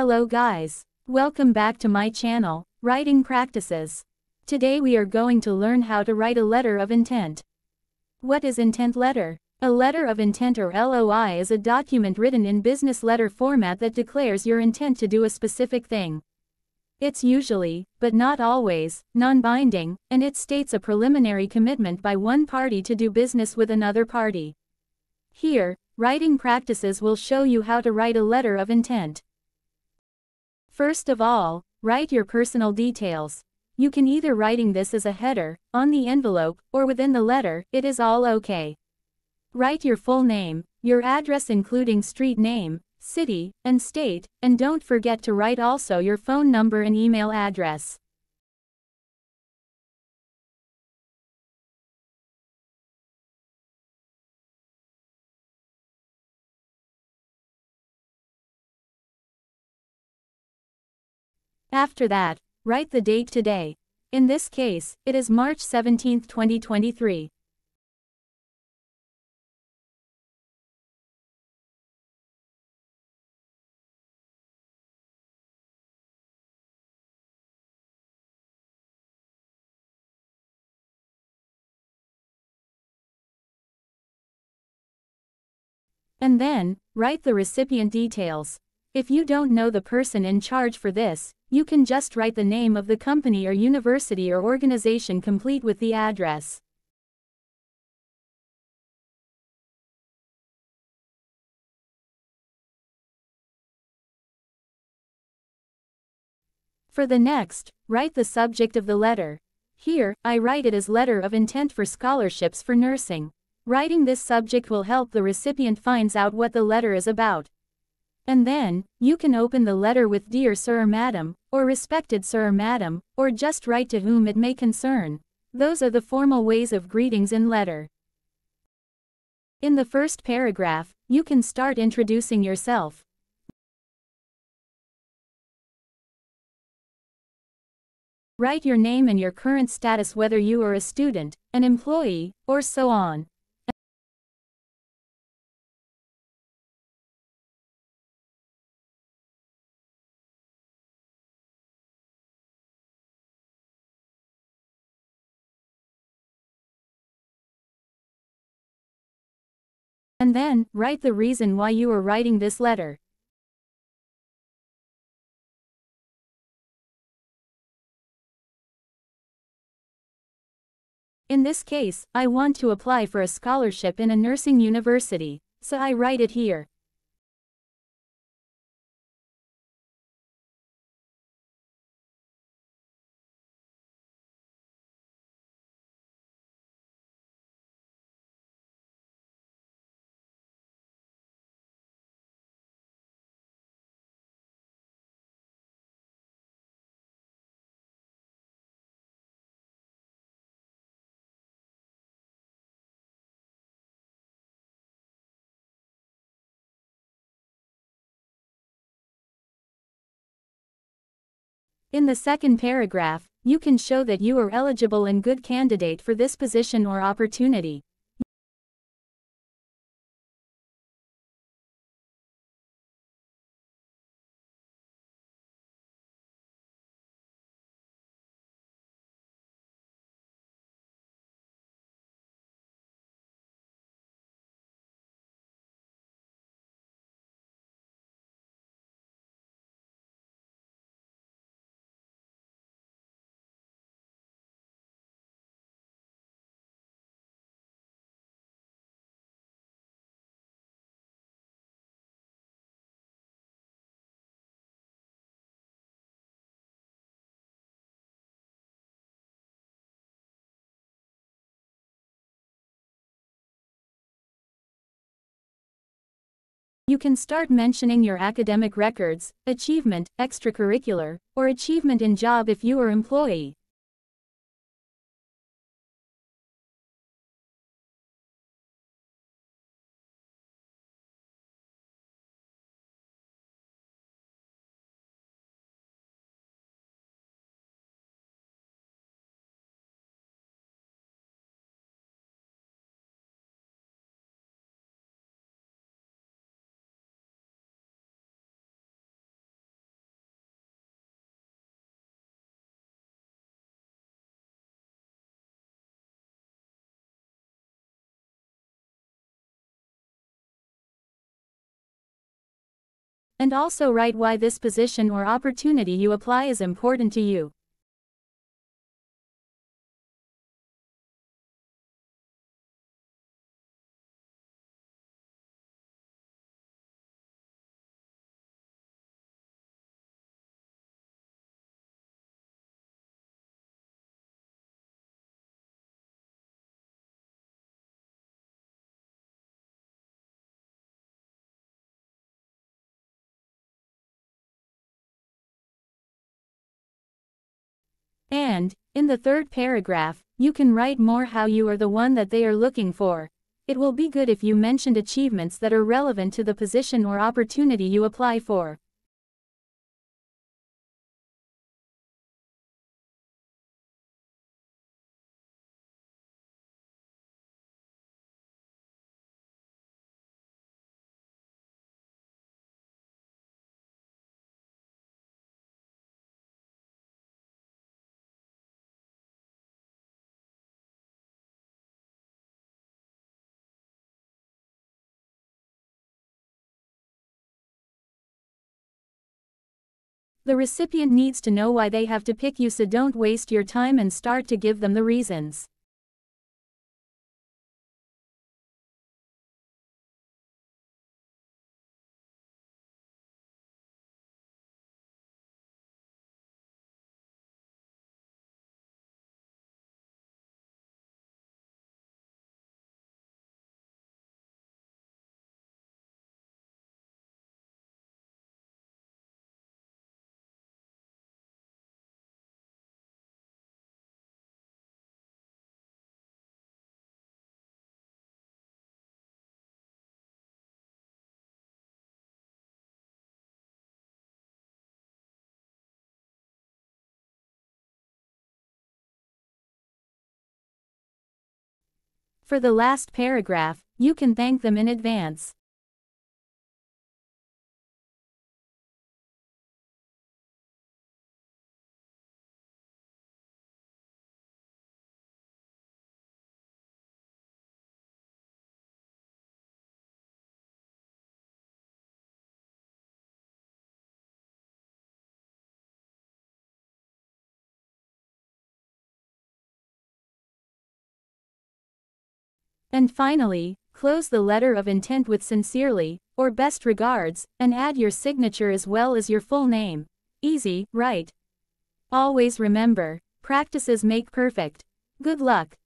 Hello guys. Welcome back to my channel, Writing Practices. Today we are going to learn how to write a letter of intent. What is intent letter? A letter of intent or LOI is a document written in business letter format that declares your intent to do a specific thing. It's usually, but not always, non-binding, and it states a preliminary commitment by one party to do business with another party. Here, Writing Practices will show you how to write a letter of intent. First of all, write your personal details. You can either writing this as a header, on the envelope, or within the letter, it is all okay. Write your full name, your address including street name, city, and state, and don't forget to write also your phone number and email address. After that, write the date today. In this case, it is March 17, 2023. And then, write the recipient details. If you don't know the person in charge for this, you can just write the name of the company or university or organization complete with the address. For the next, write the subject of the letter. Here, I write it as letter of intent for scholarships for nursing. Writing this subject will help the recipient finds out what the letter is about. And then, you can open the letter with Dear Sir or Madam, or Respected Sir or Madam, or just write to whom it may concern. Those are the formal ways of greetings in letter. In the first paragraph, you can start introducing yourself. Write your name and your current status, whether you are a student, an employee, or so on. And then, write the reason why you are writing this letter. In this case, I want to apply for a scholarship in a nursing university, so I write it here. In the second paragraph, you can show that you are eligible and good candidate for this position or opportunity. You can start mentioning your academic records, achievement, extracurricular, or achievement in job if you are employee. And also write why this position or opportunity you apply is important to you. And, in the third paragraph, you can write more how you are the one that they are looking for. It will be good if you mentioned achievements that are relevant to the position or opportunity you apply for. The recipient needs to know why they have to pick you, so don't waste your time and start to give them the reasons. For the last paragraph, you can thank them in advance. And finally, close the letter of intent with "sincerely" or "best regards," and add your signature as well as your full name. Easy, right? Always remember, practices make perfect. Good luck.